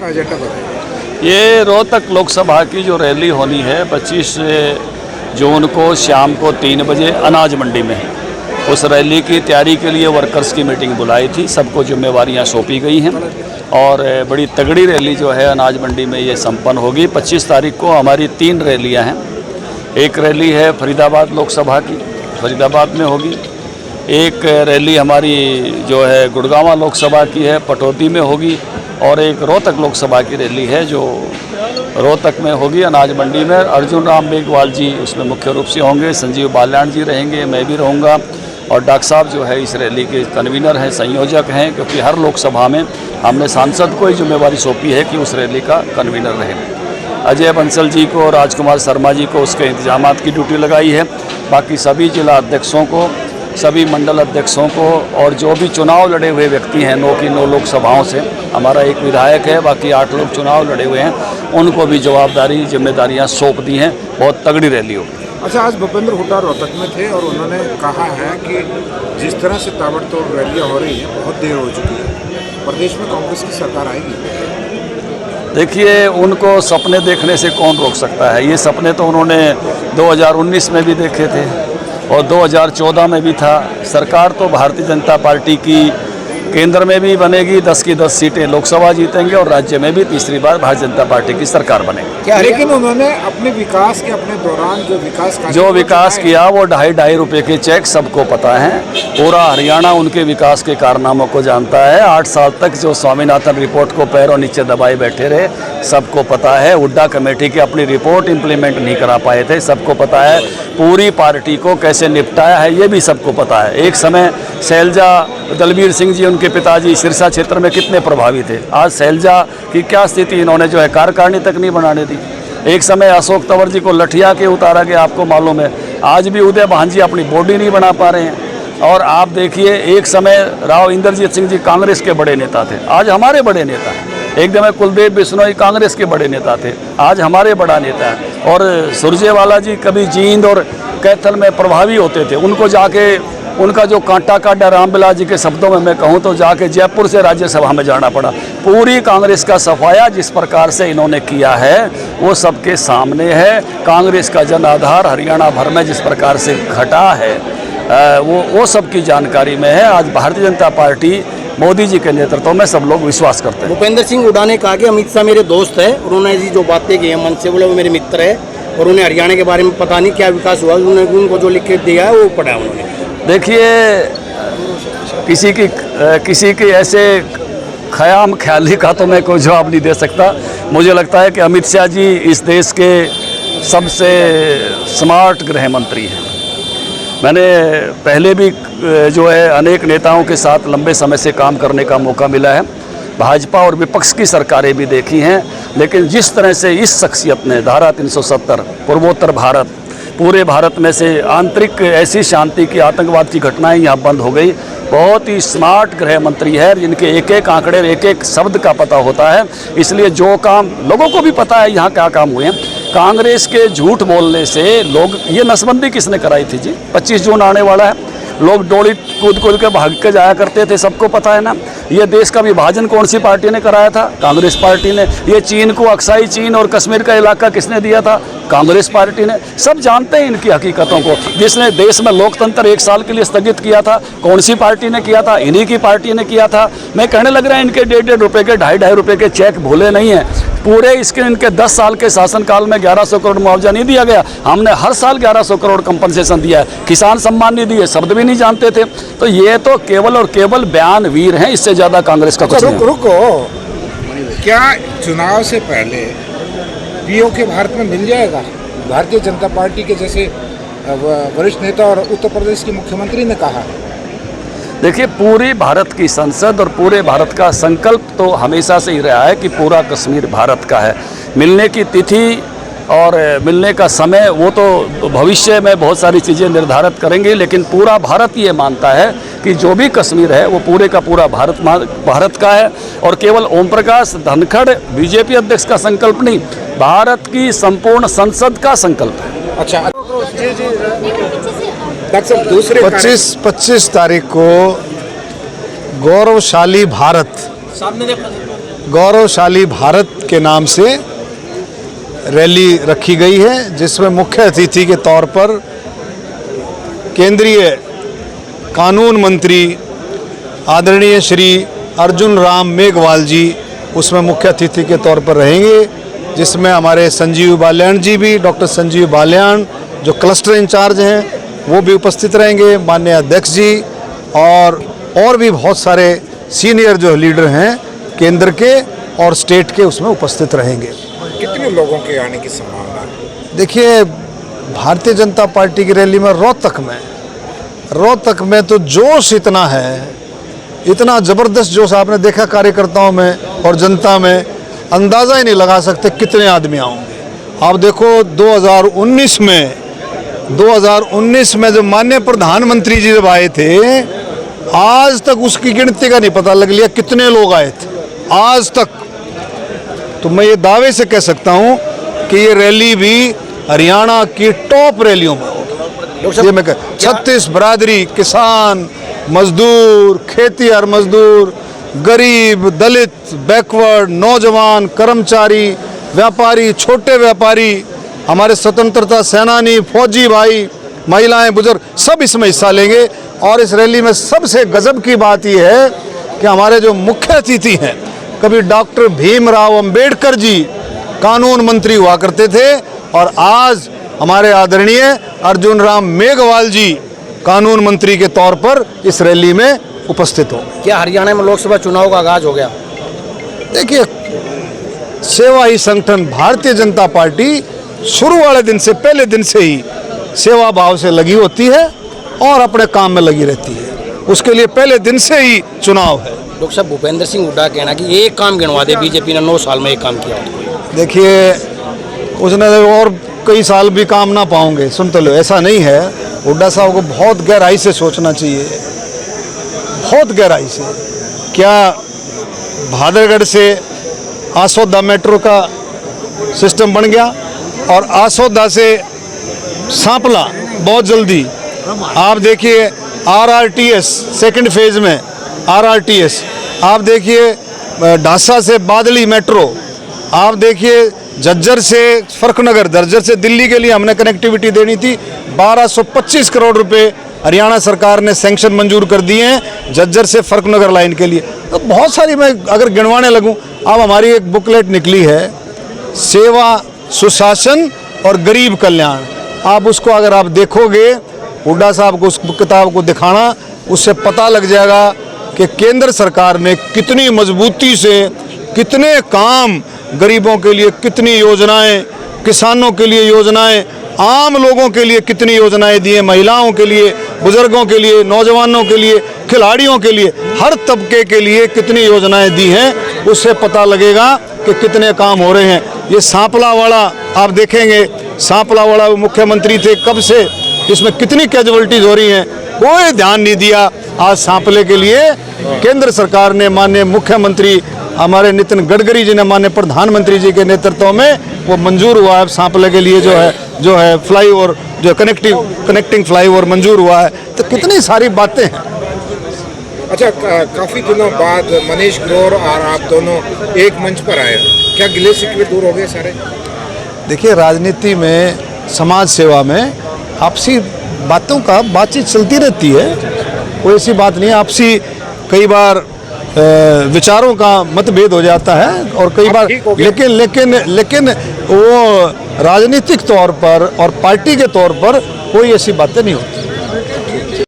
Agenda बताइए। ये रोहतक लोकसभा की जो रैली होनी है 25 जून को शाम को 3 बजे अनाज मंडी में, उस रैली की तैयारी के लिए वर्कर्स की मीटिंग बुलाई थी। सबको जिम्मेवारियां सौंपी गई हैं और बड़ी तगड़ी रैली जो है अनाज मंडी में ये संपन्न होगी। 25 तारीख को हमारी 3 रैलियां हैं। एक रैली है फरीदाबाद लोकसभा की, फरीदाबाद में होगी। एक रैली हमारी जो है गुड़गांव लोकसभा की है, पटौदी में होगी। और एक रोहतक लोकसभा की रैली है जो रोहतक में होगी अनाज मंडी में। अर्जुन राम मेघवाल जी उसमें मुख्य रूप से होंगे, संजीव बाल्याण जी रहेंगे, मैं भी रहूँगा और डॉक्टर साहब जो है इस रैली के कन्वीनर हैं, संयोजक हैं, क्योंकि हर लोकसभा में हमने सांसद को ही जिम्मेवारी सौंपी है कि उस रैली का कन्वीनर रहे। अजय बंसल जी को, राजकुमार शर्मा जी को उसके इंतजामात की ड्यूटी लगाई है। बाकी सभी जिला अध्यक्षों को, सभी मंडल अध्यक्षों को और जो भी चुनाव लड़े हुए व्यक्ति हैं 9 की 9 लोकसभाओं से, हमारा एक विधायक है, बाकी 8 लोग चुनाव लड़े हुए हैं, उनको भी जवाबदारी जिम्मेदारियां सौंप दी हैं। बहुत तगड़ी रैली होगी। अच्छा, आज भूपेंद्र हुड्डा रोहतक में थे और उन्होंने कहा है कि जिस तरह से ताबड़तोड़ रैलियाँ हो रही हैं बहुत देर हो चुकी है, प्रदेश में कांग्रेस की सरकार आएगी। देखिए, उनको सपने देखने से कौन रोक सकता है। ये सपने तो उन्होंने 2019 में भी देखे थे और 2014 में भी था। सरकार तो भारतीय जनता पार्टी की केंद्र में भी बनेगी, 10 की 10 सीटें लोकसभा जीतेंगे और राज्य में भी तीसरी बार भारतीय जनता पार्टी की सरकार बनेगी। लेकिन उन्होंने अपने विकास के अपने दौरान जो विकास किया वो 2.5 रुपये के चेक सबको पता है। पूरा हरियाणा उनके विकास के कारनामों को जानता है। 8 साल तक जो स्वामीनाथन रिपोर्ट को पैरों नीचे दबाए बैठे रहे सबको पता है। हुड्डा कमेटी की अपनी रिपोर्ट इम्प्लीमेंट नहीं करा पाए थे, सबको पता है। पूरी पार्टी को कैसे निपटाया है ये भी सबको पता है। एक समय शैलजा दलबीर सिंह जी, उनके पिताजी सिरसा क्षेत्र में कितने प्रभावी थे। आज शैलजा की क्या स्थिति, इन्होंने जो है कार्यकारिणी तक नहीं बनाने दी। एक समय अशोक तंवर जी को लठिया के उतारा गया, आपको मालूम है। आज भी उदय भांजी अपनी बॉडी नहीं बना पा रहे हैं। और आप देखिए, एक समय राव इंद्रजीत सिंह जी कांग्रेस के बड़े नेता थे, आज हमारे बड़े नेता हैं। एक समय कुलदीप बिश्नोई कांग्रेस के बड़े नेता थे, आज हमारे बड़ा नेता है। और सुरजेवाला जी कभी जींद और कैथल में प्रभावी होते थे, उनको जाके उनका जो कांटा काटा रामबिलास जी के शब्दों में मैं कहूँ तो जाके जयपुर से राज्यसभा में जाना पड़ा। पूरी कांग्रेस का सफाया जिस प्रकार से इन्होंने किया है वो सबके सामने है। कांग्रेस का जन आधार हरियाणा भर में जिस प्रकार से घटा है वो सबकी जानकारी में है। आज भारतीय जनता पार्टी मोदी जी के नेतृत्व में सब लोग विश्वास करते हैं। भूपेंद्र सिंह हुड्डा ने कहा कि अमित शाह मेरे दोस्त है, उन्होंने ऐसी जो बातें की हैं मन से, बोले वो मेरे मित्र है और उन्हें हरियाणा के बारे में पता नहीं क्या विकास हुआ, उनको जो लिख के दिया है वो पढ़ा उन्होंने। देखिए, किसी की ऐसे ख़याम ख्याली का तो मैं कोई जवाब नहीं दे सकता। मुझे लगता है कि अमित शाह जी इस देश के सबसे स्मार्ट गृह मंत्री हैं। मैंने पहले भी जो है अनेक नेताओं के साथ लंबे समय से काम करने का मौका मिला है। भाजपा और विपक्ष की सरकारें भी देखी हैं, लेकिन जिस तरह से इस शख्सियत ने धारा 370 पूर्वोत्तर भारत, पूरे भारत में से आंतरिक ऐसी शांति की, आतंकवाद की घटनाएं यहाँ बंद हो गई। बहुत ही स्मार्ट गृह मंत्री है, जिनके एक एक आंकड़े, एक एक शब्द का पता होता है। इसलिए जो काम लोगों को भी पता है यहाँ क्या काम हुए हैं। कांग्रेस के झूठ बोलने से लोग, ये नसबंदी किसने कराई थी जी? 25 जून आने वाला है, लोग डोली कूद कूद के भाग के जाया करते थे, सबको पता है ना। ये देश का विभाजन कौन सी पार्टी ने कराया था? कांग्रेस पार्टी ने। ये चीन को अक्साई चीन और कश्मीर का इलाका किसने दिया था? कांग्रेस पार्टी ने। सब जानते हैं इनकी हकीकतों को। जिसने देश में लोकतंत्र 1 साल के लिए स्थगित किया था, कौन सी पार्टी ने किया था? इन्हीं की पार्टी ने किया था। मैं कहने लग रहा है इनके 1.5 रुपये के, 2.5 रुपये के चेक भूले नहीं हैं। पूरे इनके 10 साल के शासनकाल में 1100 करोड़ मुआवजा नहीं दिया गया। हमने हर साल 1100 करोड़ कंपनसेशन दिया है। किसान सम्मान निधि है, शब्द भी नहीं जानते थे। तो ये तो केवल और केवल बयान वीर हैं, इससे ज़्यादा कांग्रेस का कुछ नहीं। रुको, क्या चुनाव से पहले पीओ के भारत में मिल जाएगा? भारतीय जनता पार्टी के जैसे वरिष्ठ नेता और उत्तर प्रदेश के मुख्यमंत्री ने कहा। देखिए, पूरी भारत की संसद और पूरे भारत का संकल्प तो हमेशा से ही रहा है कि पूरा कश्मीर भारत का है। मिलने की तिथि और मिलने का समय वो तो भविष्य में बहुत सारी चीज़ें निर्धारित करेंगे, लेकिन पूरा भारत ये मानता है कि जो भी कश्मीर है वो पूरे का पूरा भारत का है। और केवल ओम प्रकाश धनखड़ बीजेपी अध्यक्ष का संकल्प नहीं, भारत की संपूर्ण संसद का संकल्प है। अच्छा, दूसरे 25 तारीख को गौरवशाली भारत गौरवशाली भारत के नाम से रैली रखी गई है, जिसमें मुख्य अतिथि के तौर पर केंद्रीय कानून मंत्री आदरणीय श्री अर्जुन राम मेघवाल जी उसमें मुख्य अतिथि के तौर पर रहेंगे, जिसमें हमारे संजीव बाल्याण जी भी, डॉक्टर संजीव बाल्याण जो क्लस्टर इंचार्ज हैं वो भी उपस्थित रहेंगे, माननीय अध्यक्ष जी और भी बहुत सारे सीनियर जो लीडर हैं केंद्र के और स्टेट के उसमें उपस्थित रहेंगे। कितने लोगों के आने की संभावना है? देखिए, भारतीय जनता पार्टी की रैली में रोहतक में तो जोश इतना है, इतना ज़बरदस्त जोश आपने देखा कार्यकर्ताओं में और जनता में, अंदाज़ा ही नहीं लगा सकते कितने आदमी आएंगे। आप देखो 2019 में जब माननीय प्रधानमंत्री जी जब आए थे, आज तक उसकी गिनती का नहीं पता लग लिया कितने लोग आए थे आज तक। तो मैं ये दावे से कह सकता हूँ कि ये रैली भी हरियाणा की टॉप रैलियों में होगी। ये मैं कह 36 बरादरी, किसान, मजदूर, खेतीहर मजदूर, गरीब, दलित, बैकवर्ड, नौजवान, कर्मचारी, व्यापारी, छोटे व्यापारी, हमारे स्वतंत्रता सेनानी, फौजी भाई, महिलाएं, बुजुर्ग सब इसमें हिस्सा लेंगे। और इस रैली में सबसे गजब की बात यह है कि हमारे जो मुख्य अतिथि हैं, कभी डॉक्टर भीमराव अंबेडकर जी कानून मंत्री हुआ करते थे और आज हमारे आदरणीय अर्जुन राम मेघवाल जी कानून मंत्री के तौर पर इस रैली में उपस्थित हो। क्या हरियाणा में लोकसभा चुनाव का आगाज हो गया? देखिए, सेवा ही संगठन भारतीय जनता पार्टी शुरू वाले दिन से, पहले दिन से ही सेवा भाव से लगी होती है और अपने काम में लगी रहती है। उसके लिए पहले दिन से ही चुनाव है। डॉक्टर साहब, भूपेंद्र सिंह हुड्डा कहना कि एक काम गिनवा दे, बीजेपी ने 9 साल में एक काम किया। देखिए, उसने और कई साल भी काम ना पाओगे, सुन तो लो, ऐसा नहीं है। हुड्डा साहब को बहुत गहराई से सोचना चाहिए, बहुत गहराई से। क्या भादरगढ़ से आसोदा मेट्रो का सिस्टम बन गया और आसोदा से सांपला बहुत जल्दी। आप देखिए RRTS सेकंड फेज में RRTS, आप देखिए ढासा से बादली मेट्रो, आप देखिए झज्जर से फर्कनगर, झज्जर से दिल्ली के लिए हमने कनेक्टिविटी देनी थी, 1225 करोड़ रुपए हरियाणा सरकार ने सैंक्शन मंजूर कर दिए हैं झज्जर से फर्कनगर लाइन के लिए। तो बहुत सारी, मैं अगर गिनवाने लगूं, अब हमारी एक बुकलेट निकली है, सेवा, सुशासन और गरीब कल्याण। आप उसको अगर आप देखोगे, हुड्डा साहब को उस किताब को दिखाना, उससे पता लग जाएगा कि केंद्र सरकार ने कितनी मजबूती से कितने काम गरीबों के लिए, कितनी योजनाएं, किसानों के लिए योजनाएं, आम लोगों के लिए कितनी योजनाएं दी हैं, महिलाओं के लिए, बुजुर्गों के लिए, नौजवानों के लिए, खिलाड़ियों के लिए, हर तबके के लिए कितनी योजनाएं दी हैं। उससे पता लगेगा कि कितने काम हो रहे हैं। ये सांपला वाला आप देखेंगे, सांपला वाला मुख्यमंत्री थे कब से, इसमें कितनी कैजुअलिटीज हो रही हैं, कोई ध्यान नहीं दिया। आज सांपले के लिए केंद्र सरकार ने, माननीय मुख्यमंत्री हमारे नितिन गडकरी जी ने, माननीय प्रधानमंत्री जी के नेतृत्व में वो मंजूर हुआ है। सांपले के लिए जो है फ्लाईओवर, जो कनेक्टिंग फ्लाईओवर मंजूर हुआ है। तो कितनी सारी बातें हैं। अच्छा, काफ़ी दिनों बाद मनीष ग्रोवर और आप दोनों एक मंच पर आए, क्या गिले शिकवे दूर हो गए सारे? देखिए, राजनीति में, समाज सेवा में आपसी बातचीत चलती रहती है, कोई ऐसी बात नहीं है। आपसी कई बार विचारों का मतभेद हो जाता है और कई बार, लेकिन वो राजनीतिक तौर पर और पार्टी के तौर पर कोई ऐसी बातें नहीं होती।